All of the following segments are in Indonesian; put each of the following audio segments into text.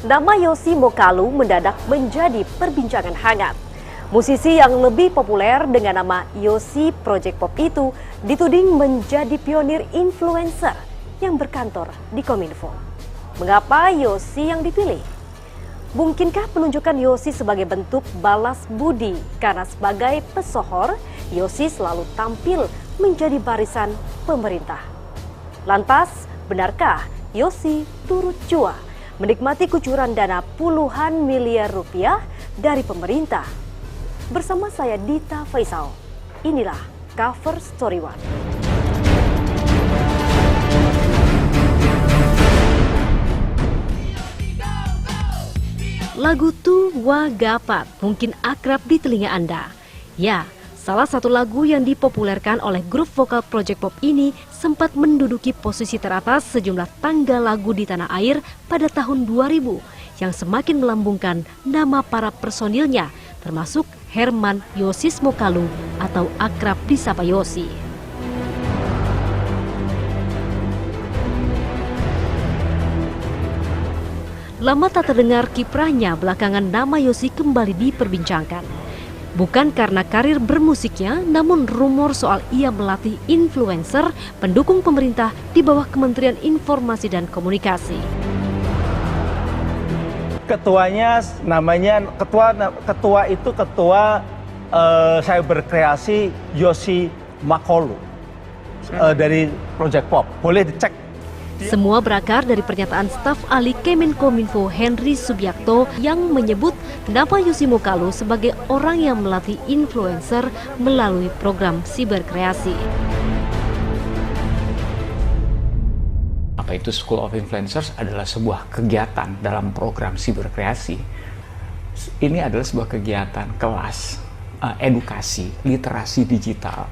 Nama Yosi Mokalu mendadak menjadi perbincangan hangat. Musisi yang lebih populer dengan nama Yosi Project Pop itu dituding menjadi pionir influencer yang berkantor di Kominfo. Mengapa Yosi yang dipilih? Mungkinkah penunjukan Yosi sebagai bentuk balas budi karena sebagai pesohor, Yosi selalu tampil menjadi barisan pemerintah? Lantas, benarkah Yosi turut cuan menikmati kucuran dana puluhan miliar rupiah dari pemerintah? Bersama saya Dita Faisal, inilah Cover Story One. Lagu Tu Wa Gapat mungkin akrab di telinga Anda. Ya, salah satu lagu yang dipopulerkan oleh grup vokal Project Pop ini sempat menduduki posisi teratas sejumlah tangga lagu di tanah air pada tahun 2000 yang semakin melambungkan nama para personilnya, termasuk Herman Yosis Mokalu atau akrab disapa Yosi. Lama tak terdengar kiprahnya, belakangan nama Yosi kembali diperbincangkan. Bukan karena karir bermusiknya, namun rumor soal ia melatih influencer pendukung pemerintah di bawah Kementerian Informasi dan Komunikasi. Ketuanya namanya ketua itu ketua cyber kreasi Yosi Mokalu dari Project Pop. Boleh dicek. Semua berakar dari pernyataan staf ahli Kemenkominfo Henry Subiakto yang menyebut nama Yosi Mokalu sebagai orang yang melatih influencer melalui program siberkreasi. Apa itu School of Influencers adalah sebuah kegiatan dalam program siberkreasi. Ini adalah sebuah kegiatan kelas edukasi literasi digital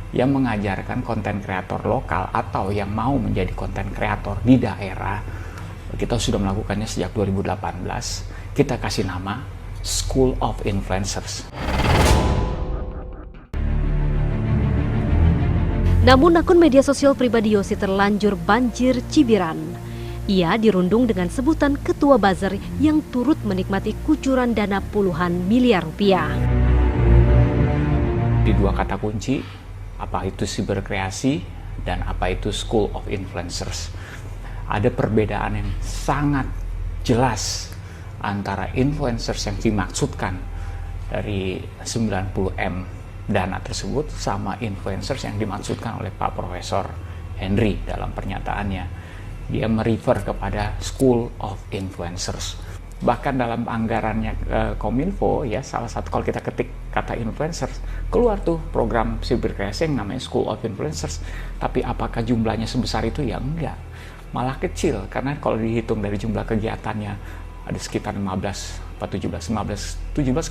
yang mengajarkan konten kreator lokal atau yang mau menjadi konten kreator di daerah. Kita sudah melakukannya sejak 2018. Kita kasih nama School of Influencers. Namun akun media sosial pribadi Yosi terlanjur banjir cibiran. Ia dirundung dengan sebutan ketua buzzer yang turut menikmati kucuran dana puluhan miliar rupiah. Di dua kata kunci, apa itu siberkreasi dan apa itu School of Influencers. Ada perbedaan yang sangat jelas antara influencers yang dimaksudkan dari 90M dana tersebut sama influencers yang dimaksudkan oleh Pak Profesor Henry dalam pernyataannya. Dia merefer kepada School of Influencers. Bahkan dalam anggarannya Kominfo, ya salah satu kalau kita ketik kata influencers, keluar tuh program siberkreasi yang namanya School of Influencers. Tapi apakah jumlahnya sebesar itu? Ya enggak, malah kecil, karena kalau dihitung dari jumlah kegiatannya ada sekitar 17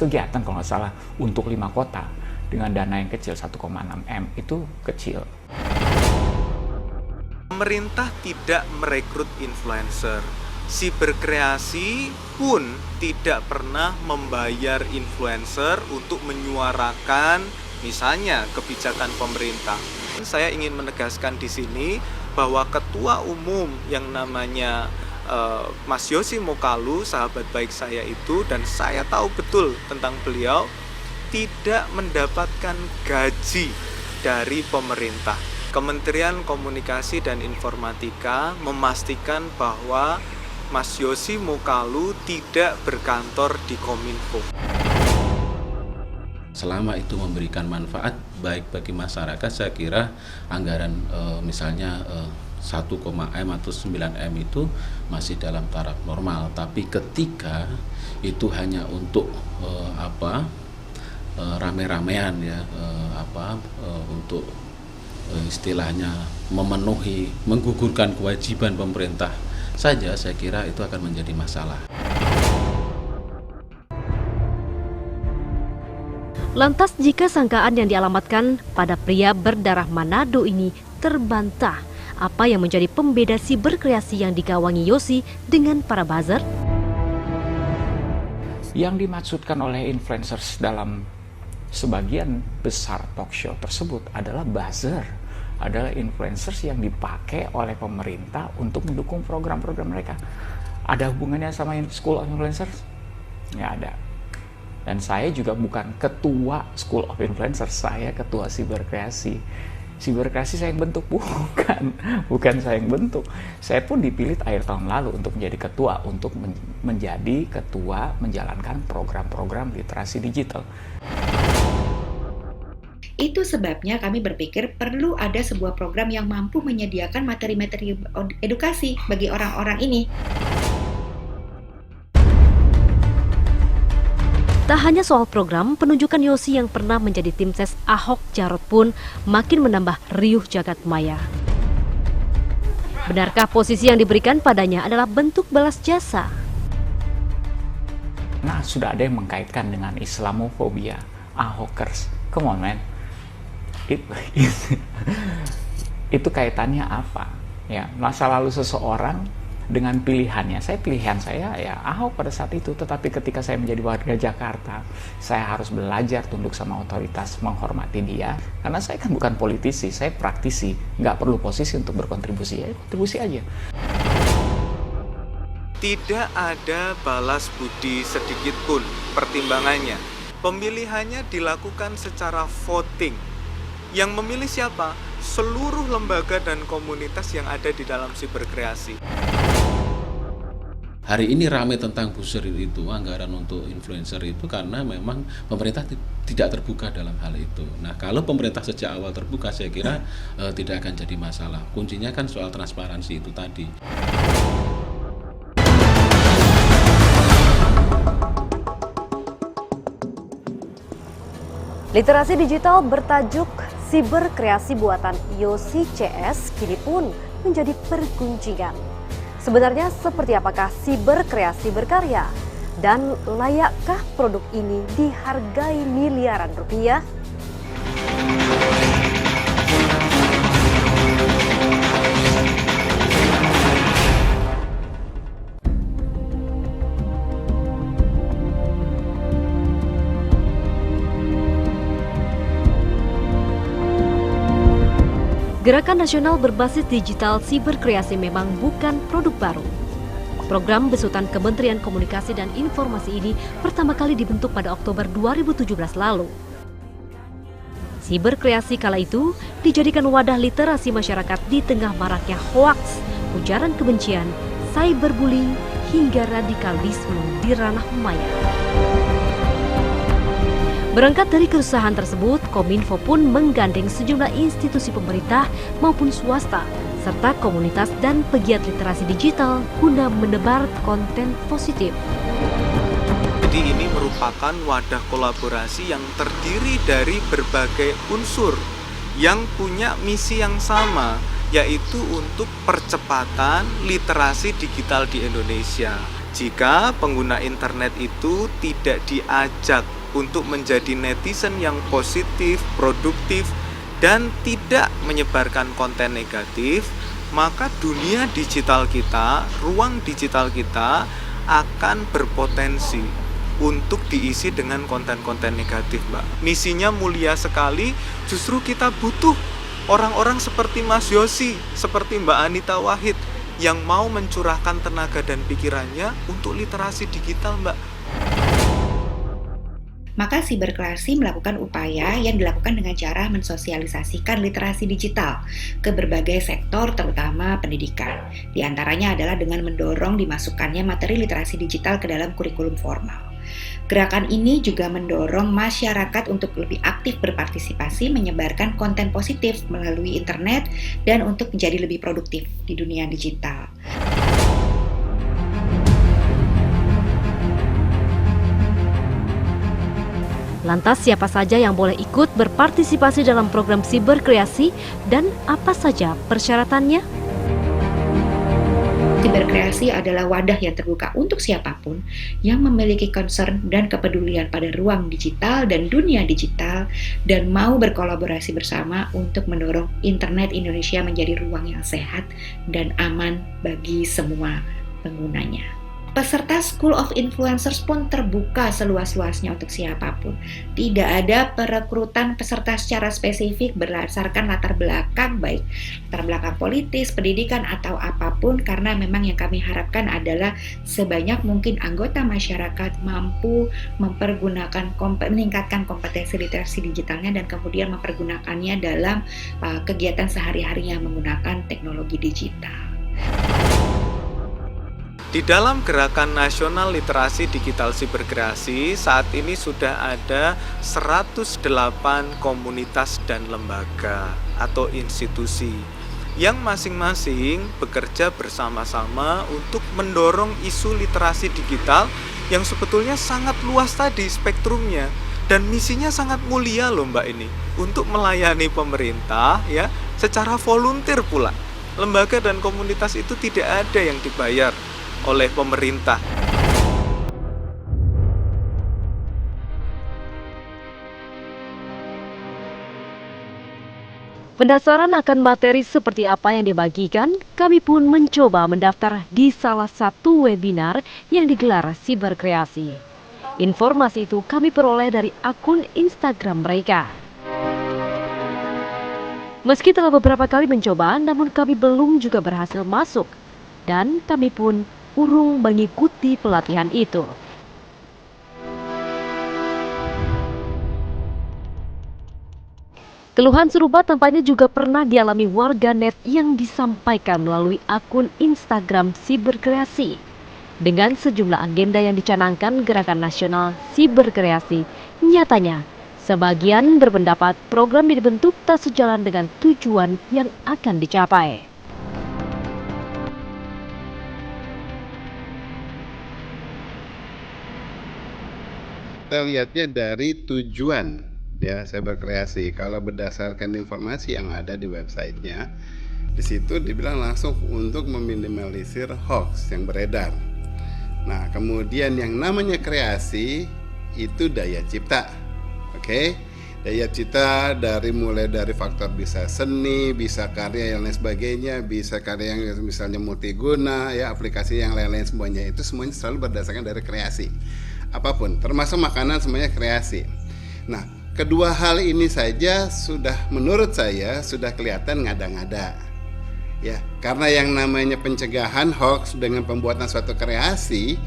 kegiatan kalau nggak salah untuk 5 kota dengan dana yang kecil 1,6 M, itu kecil. Pemerintah tidak merekrut influencer. Siberkreasi pun tidak pernah membayar influencer untuk menyuarakan misalnya kebijakan pemerintah. Saya ingin menegaskan di sini bahwa ketua umum yang namanya Mas Yosi Mokalu, sahabat baik saya itu, dan saya tahu betul tentang beliau, tidak mendapatkan gaji dari pemerintah. Kementerian Komunikasi dan Informatika memastikan bahwa Mas Yosi Mokalu tidak berkantor di Kominfo. Selama itu memberikan manfaat baik bagi masyarakat, saya kira anggaran misalnya 1,M atau 9M itu masih dalam taraf normal. Tapi ketika itu hanya untuk rame-ramean ya, untuk istilahnya memenuhi, menggugurkan kewajiban pemerintah saja, saya kira itu akan menjadi masalah. Lantas jika sangkaan yang dialamatkan pada pria berdarah Manado ini terbantah, apa yang menjadi pembeda siberkreasi yang digawangi Yosi dengan para buzzer? Yang dimaksudkan oleh influencers dalam sebagian besar talk show tersebut adalah buzzer, adalah influencers yang dipakai oleh pemerintah untuk mendukung program-program mereka. Ada hubungannya sama School of Influencers? Nggak ada. Dan saya juga bukan ketua School of Influencers, saya ketua Siberkreasi. Siberkreasi saya yang bentuk, bukan saya yang bentuk. Saya pun dipilih akhir tahun lalu untuk menjadi ketua, untuk menjadi ketua menjalankan program-program literasi digital. Itu sebabnya kami berpikir perlu ada sebuah program yang mampu menyediakan materi-materi edukasi bagi orang-orang ini. Tak hanya soal program, penunjukan Yosi yang pernah menjadi tim ses Ahok Jarot pun makin menambah riuh jagat maya. Benarkah posisi yang diberikan padanya adalah bentuk balas jasa? Nah, sudah ada yang mengkaitkan dengan Islamofobia, Ahokers. Come on, man. Itu kaitannya apa? Ya, masa lalu seseorang dengan pilihannya. Pilihan saya ya Ahok pada saat itu, tetapi ketika saya menjadi warga Jakarta, saya harus belajar tunduk sama otoritas, menghormati dia, karena saya kan bukan politisi, saya praktisi, nggak perlu posisi untuk berkontribusi, ya kontribusi aja. Tidak ada balas budi sedikit pun pertimbangannya. Pemilihannya dilakukan secara voting. Yang memilih siapa? Seluruh lembaga dan komunitas yang ada di dalam Siberkreasi. Hari ini ramai tentang buzzer itu, anggaran untuk influencer itu, karena memang pemerintah tidak terbuka dalam hal itu. Nah, kalau pemerintah sejak awal terbuka, saya kira tidak akan jadi masalah. Kuncinya kan soal transparansi itu tadi. Literasi digital bertajuk Siberkreasi buatan Yosi CS kini pun menjadi pergunjingan. Sebenarnya seperti apakah Siberkreasi berkarya? Dan layakkah produk ini dihargai miliaran rupiah? Gerakan nasional berbasis digital Siberkreasi memang bukan produk baru. Program besutan Kementerian Komunikasi dan Informasi ini pertama kali dibentuk pada Oktober 2017 lalu. Siberkreasi kala itu dijadikan wadah literasi masyarakat di tengah maraknya hoaks, ujaran kebencian, cyberbullying, hingga radikalisme di ranah maya. Berangkat dari kesusahan tersebut, Kominfo pun menggandeng sejumlah institusi pemerintah maupun swasta, serta komunitas dan pegiat literasi digital guna menebar konten positif. Jadi ini merupakan wadah kolaborasi yang terdiri dari berbagai unsur yang punya misi yang sama, yaitu untuk percepatan literasi digital di Indonesia. Jika pengguna internet itu tidak diajak untuk menjadi netizen yang positif, produktif, dan tidak menyebarkan konten negatif, maka dunia digital kita, ruang digital kita akan berpotensi untuk diisi dengan konten-konten negatif, Mbak. Misinya mulia sekali, justru kita butuh orang-orang seperti Mas Yosi, seperti Mbak Anita Wahid, yang mau mencurahkan tenaga dan pikirannya untuk literasi digital, Mbak. Maka Siberkreasi melakukan upaya yang dilakukan dengan cara mensosialisasikan literasi digital ke berbagai sektor, terutama pendidikan. Di antaranya adalah dengan mendorong dimasukkannya materi literasi digital ke dalam kurikulum formal. Gerakan ini juga mendorong masyarakat untuk lebih aktif berpartisipasi menyebarkan konten positif melalui internet dan untuk menjadi lebih produktif di dunia digital. Lantas siapa saja yang boleh ikut berpartisipasi dalam program Siberkreasi dan apa saja persyaratannya? Siberkreasi adalah wadah yang terbuka untuk siapapun yang memiliki concern dan kepedulian pada ruang digital dan dunia digital dan mau berkolaborasi bersama untuk mendorong internet Indonesia menjadi ruang yang sehat dan aman bagi semua penggunanya. Peserta School of Influencers pun terbuka seluas-luasnya untuk siapapun. Tidak ada perekrutan peserta secara spesifik berdasarkan latar belakang, baik latar belakang politis, pendidikan, atau apapun, karena memang yang kami harapkan adalah sebanyak mungkin anggota masyarakat mampu meningkatkan kompetensi literasi digitalnya dan kemudian mempergunakannya dalam kegiatan sehari-harinya menggunakan teknologi digital. Di dalam Gerakan Nasional Literasi Digital Siberkreasi, saat ini sudah ada 108 komunitas dan lembaga atau institusi yang masing-masing bekerja bersama-sama untuk mendorong isu literasi digital yang sebetulnya sangat luas tadi spektrumnya, dan misinya sangat mulia loh Mbak ini, untuk melayani pemerintah ya secara volunteer pula. Lembaga dan komunitas itu tidak ada yang dibayar oleh pemerintah. Penasaran akan materi seperti apa yang dibagikan, kami pun mencoba mendaftar di salah satu webinar yang digelar Siberkreasi. Informasi itu kami peroleh dari akun Instagram mereka. Meski telah beberapa kali mencoba, namun kami belum juga berhasil masuk, dan kami pun urung mengikuti pelatihan itu. Keluhan serupa tampaknya juga pernah dialami warganet yang disampaikan melalui akun Instagram Siberkreasi. Dengan sejumlah agenda yang dicanangkan Gerakan Nasional Siberkreasi, nyatanya sebagian berpendapat program yang dibentuk tak sejalan dengan tujuan yang akan dicapai. Kita lihatnya dari tujuan ya Siberkreasi. Kalau berdasarkan informasi yang ada di websitenya, di situ dibilang langsung untuk meminimalisir hoax yang beredar. Nah, kemudian yang namanya kreasi itu daya cipta. Oke? Daya cipta mulai dari faktor bisa seni, bisa karya yang lain sebagainya, bisa karya yang misalnya multiguna, ya aplikasi yang lain-lain semuanya itu semuanya selalu berdasarkan dari kreasi. Apapun, termasuk makanan semuanya kreasi. Nah, kedua hal ini saja sudah menurut saya sudah kelihatan ngada-ngada. Ya, karena yang namanya pencegahan hoax dengan pembuatan suatu kreasi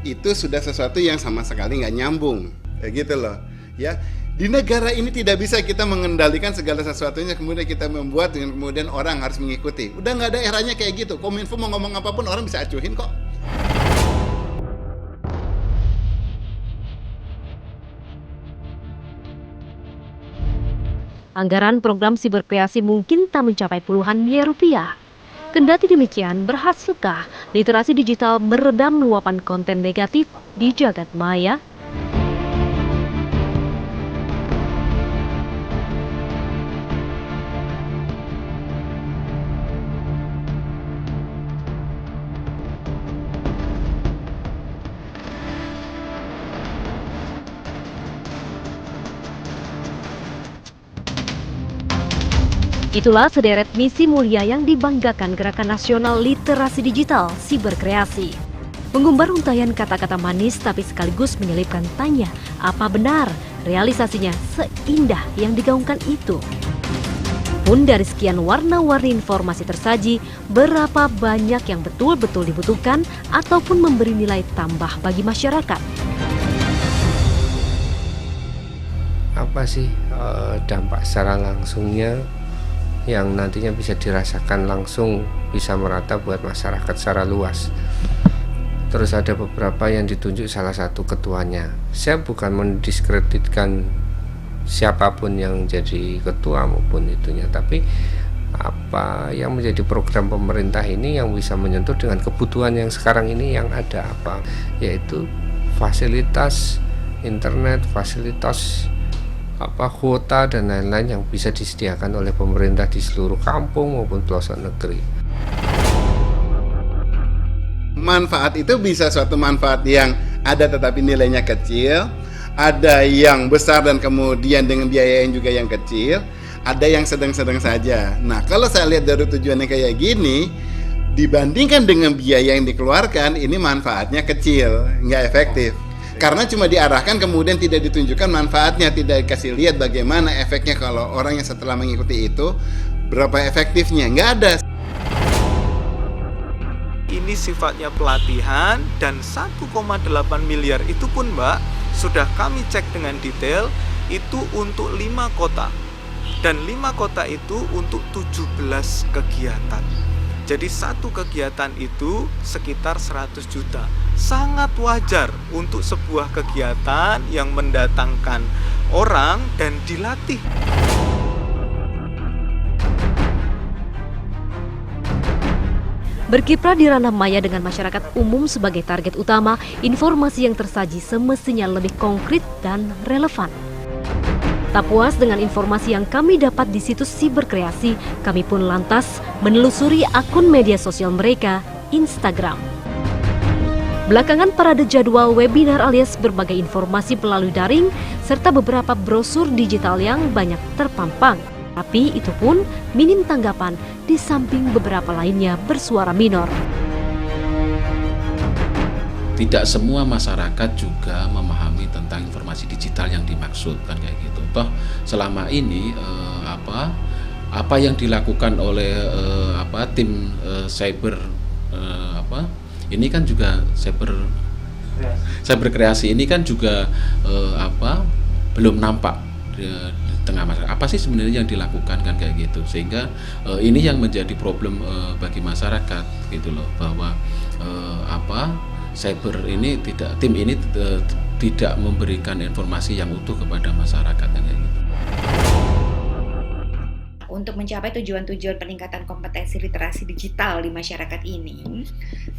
itu sudah sesuatu yang sama sekali nggak nyambung. Ya gitu loh. Ya, di negara ini tidak bisa kita mengendalikan segala sesuatunya kemudian kita membuat dan kemudian orang harus mengikuti. Udah nggak ada eranya kayak gitu. Kominfo mau ngomong apapun orang bisa acuhin kok. Anggaran program Siberkreasi mungkin tak mencapai puluhan miliar rupiah. Kendati demikian, berhasilkah literasi digital meredam luapan konten negatif di jagat maya? Itulah sederet misi mulia yang dibanggakan Gerakan Nasional Literasi Digital Siberkreasi. Mengumbar untayan kata-kata manis tapi sekaligus menyelipkan tanya, apa benar realisasinya seindah yang digaungkan itu? Pun dari sekian warna-warni informasi tersaji, berapa banyak yang betul-betul dibutuhkan ataupun memberi nilai tambah bagi masyarakat? Apa sih dampak secara langsungnya yang nantinya bisa dirasakan langsung, bisa merata buat masyarakat secara luas? Terus ada beberapa yang ditunjuk salah satu ketuanya. Saya bukan mendiskreditkan siapapun yang jadi ketua maupun itunya, tapi apa yang menjadi program pemerintah ini yang bisa menyentuh dengan kebutuhan yang sekarang ini yang ada apa, yaitu fasilitas internet, fasilitas kuota dan lain-lain yang bisa disediakan oleh pemerintah di seluruh kampung maupun pelosok negeri. Manfaat itu bisa suatu manfaat yang ada tetapi nilainya kecil, ada yang besar dan kemudian dengan biaya yang juga yang kecil, ada yang sedang-sedang saja. Nah, kalau saya lihat dari tujuannya kayak gini, Dibandingkan dengan biaya yang dikeluarkan, ini manfaatnya kecil, nggak efektif. Karena cuma diarahkan kemudian tidak ditunjukkan manfaatnya, tidak dikasih lihat bagaimana efeknya kalau orang yang setelah mengikuti itu, berapa efektifnya, nggak ada. Ini sifatnya pelatihan dan 1,8 miliar itu pun Mbak, sudah kami cek dengan detail, itu untuk 5 kota. Dan 5 kota itu untuk 17 kegiatan. Jadi satu kegiatan itu sekitar 100 juta. Sangat wajar untuk sebuah kegiatan yang mendatangkan orang dan dilatih. Berkiprah di ranah maya dengan masyarakat umum sebagai target utama, informasi yang tersaji semestinya lebih konkret dan relevan. Tak puas dengan informasi yang kami dapat di situs Siberkreasi, kami pun lantas menelusuri akun media sosial mereka, Instagram. Belakangan parade jadwal webinar alias berbagai informasi melalui daring, serta beberapa brosur digital yang banyak terpampang. Tapi itu pun minim tanggapan di samping beberapa lainnya bersuara minor. Tidak semua masyarakat juga memahami tentang informasi digital yang dimaksud, kan kayak gitu. Toh selama ini apa yang dilakukan oleh tim cyber ini kan juga Siberkreasi ini kan juga belum nampak di tengah masyarakat. Apa sih sebenarnya yang dilakukan, kan kayak gitu. Sehingga ini yang menjadi problem bagi masyarakat gitu loh, bahwa tim ini tidak memberikan informasi yang utuh kepada masyarakat, kan kayak gitu. Untuk mencapai tujuan-tujuan peningkatan kompetensi literasi digital di masyarakat ini,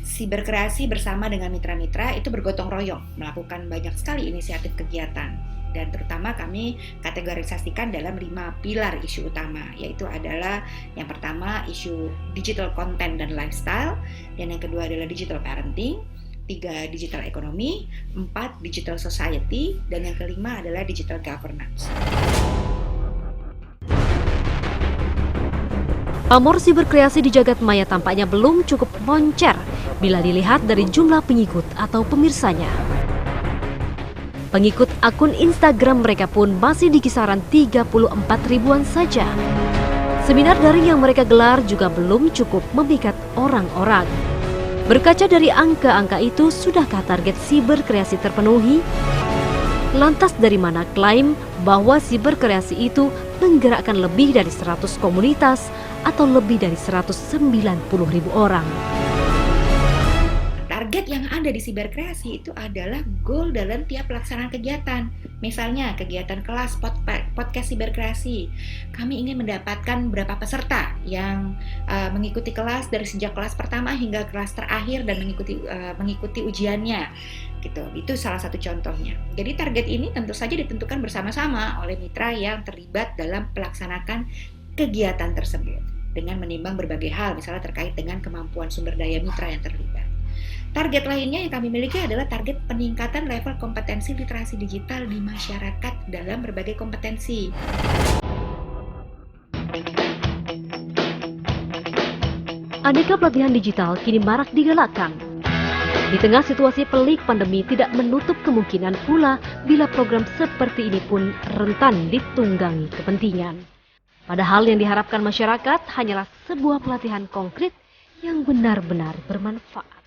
Siberkreasi bersama dengan mitra-mitra itu bergotong royong melakukan banyak sekali inisiatif kegiatan. Dan terutama kami kategorisasikan dalam 5 pilar isu utama, yaitu adalah yang pertama isu digital content dan lifestyle, dan yang kedua adalah digital parenting, 3 digital ekonomi, 4 digital society, dan yang kelima adalah digital governance. Pamor Siberkreasi di jagat maya tampaknya belum cukup moncer bila dilihat dari jumlah pengikut atau pemirsanya. Pengikut akun Instagram mereka pun masih di kisaran 34 ribuan saja. Seminar daring yang mereka gelar juga belum cukup memikat orang-orang. Berkaca dari angka-angka itu, sudahkah target Siberkreasi terpenuhi? Lantas dari mana klaim bahwa Siberkreasi itu menggerakkan lebih dari 100 komunitas atau lebih dari 190.000 orang? Target yang ada di Siberkreasi itu adalah goal dalam tiap pelaksanaan kegiatan. Misalnya kegiatan kelas podcast Siberkreasi, kami ingin mendapatkan berapa peserta yang mengikuti kelas dari sejak kelas pertama hingga kelas terakhir dan mengikuti ujiannya. Gitu. Itu salah satu contohnya. Jadi target ini tentu saja ditentukan bersama-sama oleh mitra yang terlibat dalam pelaksanakan kegiatan tersebut dengan menimbang berbagai hal, misalnya terkait dengan kemampuan sumber daya mitra yang terlibat. Target lainnya yang kami miliki adalah target peningkatan level kompetensi literasi digital di masyarakat dalam berbagai kompetensi. Aneka pelatihan digital kini marak digalakkan. Di tengah situasi pelik pandemi, tidak menutup kemungkinan pula bila program seperti ini pun rentan ditunggangi kepentingan. Padahal yang diharapkan masyarakat hanyalah sebuah pelatihan konkret yang benar-benar bermanfaat.